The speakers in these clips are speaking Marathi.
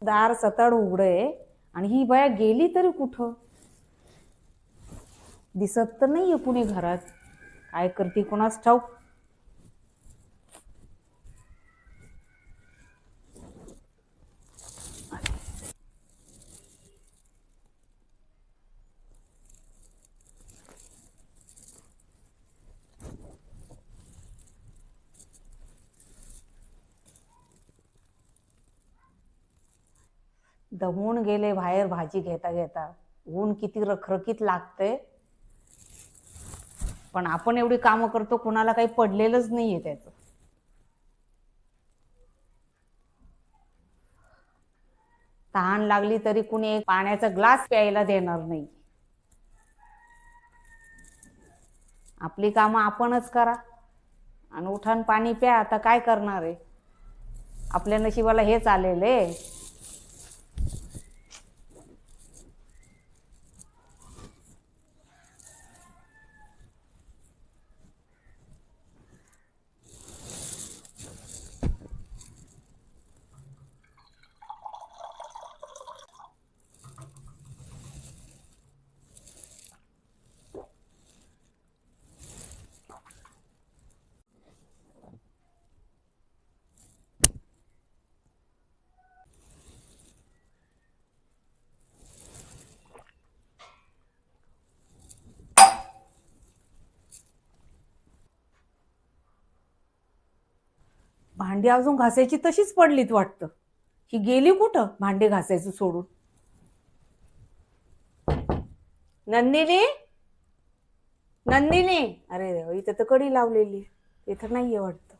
दार सताड उघड आहे आणि ही बाया गेली तरी कुठं? दिसत तर नाहीये कुणी घरात. काय करते कोणास ठाऊक. दमून गेले बाहेर भाजी घेता घेता. ऊन किती रखरखीत लागतंय. पण आपण एवढी कामं करतो, कुणाला काही पडलेलंच नाहीये त्याचं. तहान लागली तरी कुणी एक पाण्याचा ग्लास प्यायला देणार नाही. आपली कामं आपणच करा आणि उठान पाणी प्या. आता काय करणार आहे? आपल्या नशिबाला हेच आलेलं आहे. भांडी अजून घासायची तशीच पडलीत वाटतं. ही गेली कुठं भांडी घासायचं सोडून? नंदिनी, नंदिनी, अरे देवा, इथं तर कडी लावलेली, इथं नाहीये वाटतं.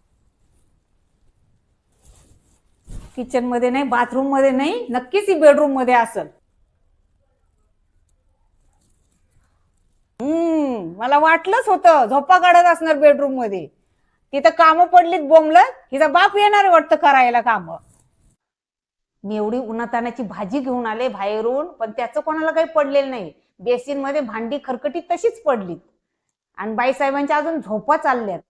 किचन मध्ये नाही, बाथरूम मध्ये नाही, नक्कीच ही बेडरूम मध्ये असेल. मला वाटलंच होतं झोपा काढत असणार बेडरूम मध्ये. तिथं कामं पडलीत बोंबलत. हिचा बाप येणार आहे वाटतं करायला कामं. मी एवढी उन्हातानाची भाजी घेऊन आले बाहेरून, पण त्याचं कोणाला काही पडलेलं नाही. बेसिन मध्ये भांडी खरकटी तशीच पडलीत आणि बाईसाहेबांच्या अजून झोपा चालल्यात.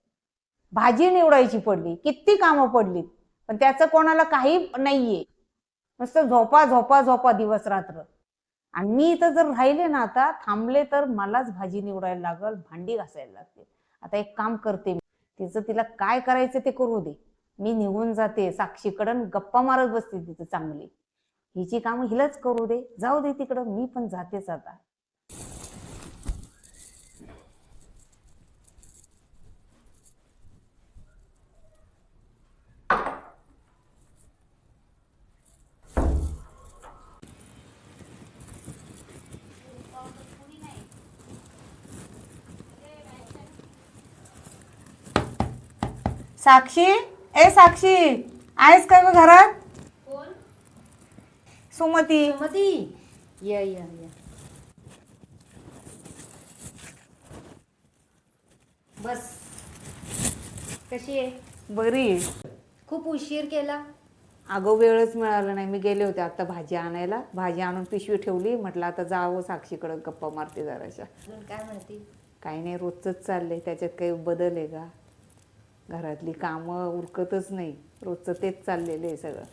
भाजी निवडायची पडली, किती कामं पडलीत, पण त्याचं कोणाला काही नाहीये. नुसतं झोपा झोपा झोपा दिवस रात्र. आणि मी इथं जर राहिले ना, आता थांबले तर मलाच भाजी निवडायला लागल, भांडी घासायला लागते. आता एक काम करते मी, तिचं तिला काय करायचं ते करू दे. मी निघून जाते साक्षीकडं, गप्पा मारत बसते तिचं चांगली. हिची कामं हिलाच करू दे, जाऊ दे तिकडं, मी पण जातेच आता. साक्षी, ए साक्षी, आहेस का ग घरात? कोण? सुमती. सुमती, या या या. बस. कशी आहे? बरी आहे. खूप उशीर केला. अगं वेळच मिळाला नाही. मी गेले होते आता भाजी आणायला. भाजी आणून पिशवी ठेवली, म्हटलं आता जावं साक्षीकडे, गप्पा मारते जराशा. अजून काय म्हणते? काही नाही, रोजचंच चाललंय. त्याच्यात काही बदल आहे का? घरातली कामं उरकतच नाही, रोजचं तेच चाललेलं आहे सगळं.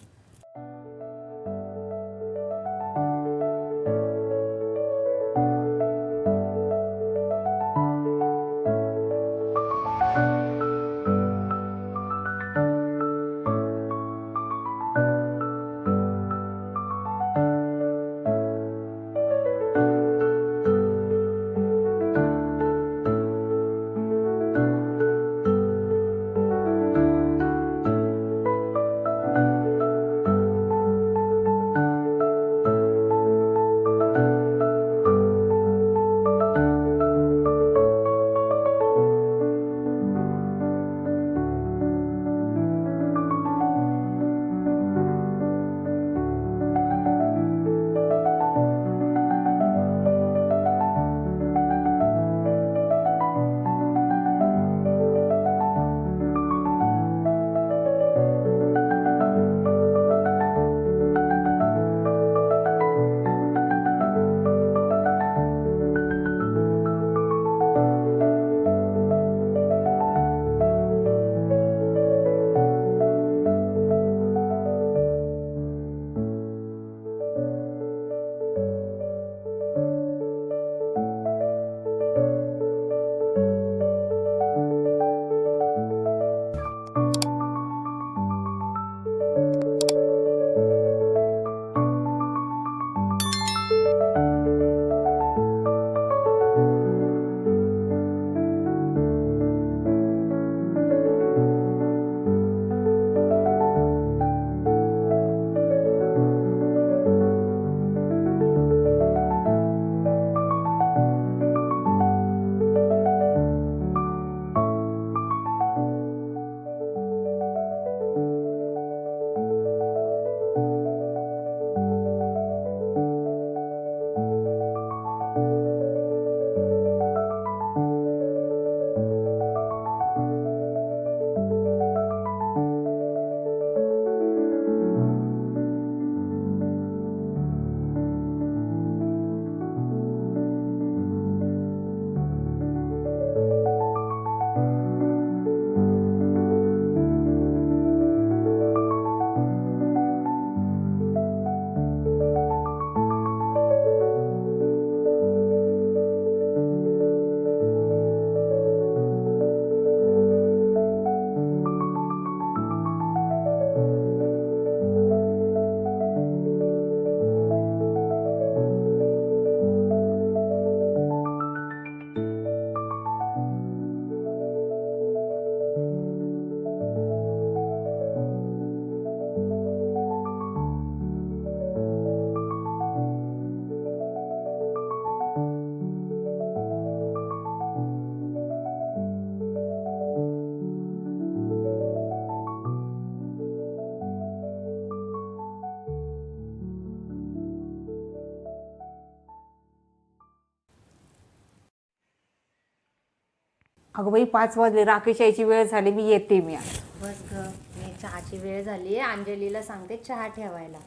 अगं बाई 5 वाजले, राकेश यायची वेळ झाली, मी येते मी आता. बस ग, मी चहाची वेळ झाली. अंजलीला सांगते चहा ठेवायला.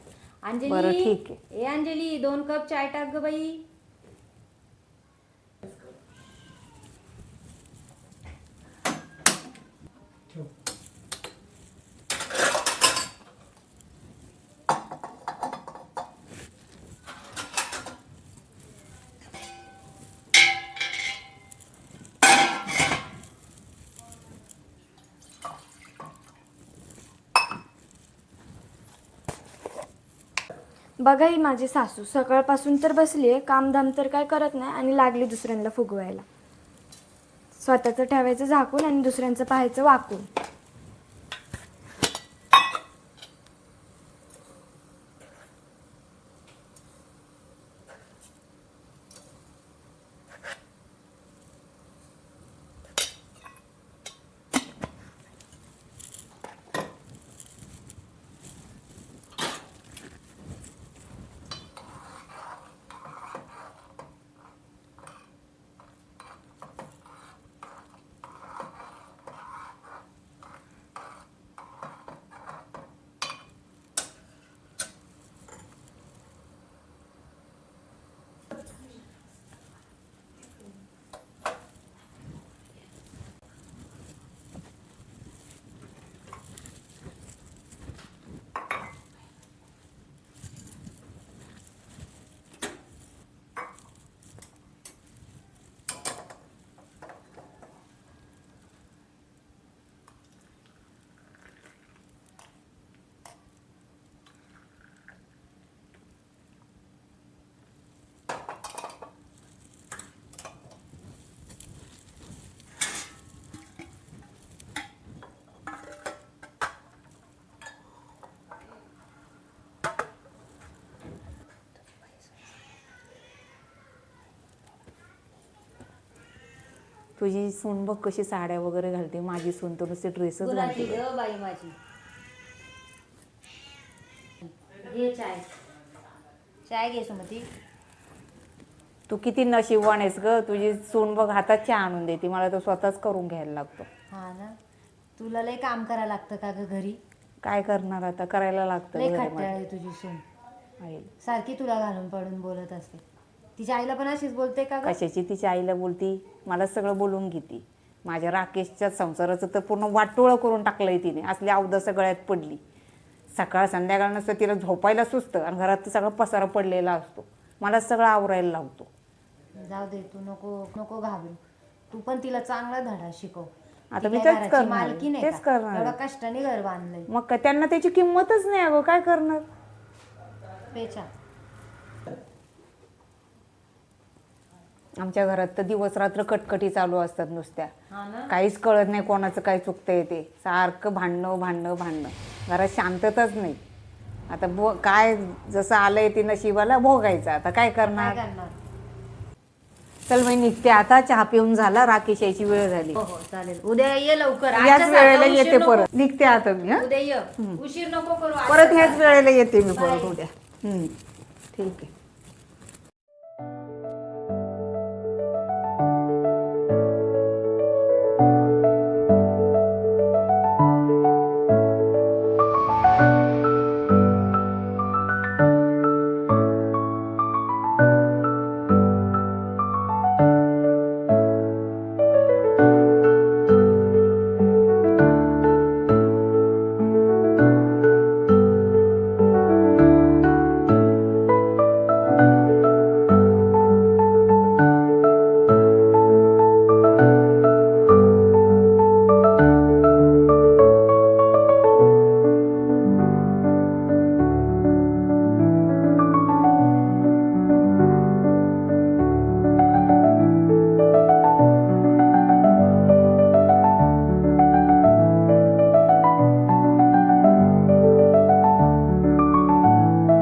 बरं, अंजली, ठीक आहे. ए अंजली 2 कप चाय टाक ग बाई. बघा ही माझी सासू सकाळपासून तर बसली आहे, कामधाम तर काय करत नाही आणि लागली दुसऱ्यांना फुगवायला. स्वतःचं ठेवायचं झाकून आणि दुसऱ्यांचं पाहायचं वाकून. तुझी सून बघ कशी साड्या वगैरे घालते, माझी सून तर नुसते ड्रेसच गुलाबी घालते. ग बाई माझी. घे चाय. चाय घे सुमती. तू किती नशीबवान आहेस ग, तुझी सून बघ हातात चहा आणून देते, मला तर स्वतःच करून घ्यायला लागतो. हा ना, तुला लय काम करायला लागतं का ग घरी? काय करणार आता, करायला लागतं लय घरामध्ये. खट्याळ आहे तुझी सून. आई, सारखी तुला घालून पडून बोलत असते. तिच्या आईला पण अशीच बोलते का ग? कशाची तिच्या आईला बोलती, मला सगळं बोलून घेते. माझ्या राकेशच्या संसाराचं तर पूर्ण वाटोळं करून टाकलंय तिने, असली अवदा सगळ्यात पडली. सकाळ संध्याकाळ नसतं तिला झोपायला सुचतं आणि घरात तर सगळं पसारा पडलेला असतो, मला सगळं आवरायला लावतो. जाऊ दे, तू नको नको घाबरू. तू पण तिला चांगला धडा शिकव. आता ती मी काय तेच घराची करणार आहे, मालकी नाही तेच का? करणार आहे. एवढं कष्टाने घर बांधलंय. मग काय, त्यांना त्याची किंमतच नाही अगं, काय करणार. पेचा. आमच्या घरात तर दिवस रात्र कटकटी चालू असतात नुसत्या, हा ना, काहीच कळत नाही कोणाचं काय चुकतंय ते, सारखं भांडणं भांडणं भांडणं, घरात शांतताच नाही. आता काय जसं आलंय ते नशिबाला भोगायचं, आता काय काय करणार. करणार? चल मी निघते आता, चहा पिऊन झाला, राकेश यायची वेळ झाली. हो हो चालेल, उद्या ये लवकर. याच आजच्या वेळेला सारखा उशीर येते नको. परत, निघते आता मी. हा, उद्या ये, उशीर नको करू. परत आजच्या ह्याच सारखा. वेळेला येते मी परत बाय. उद्या. ठीक आहे.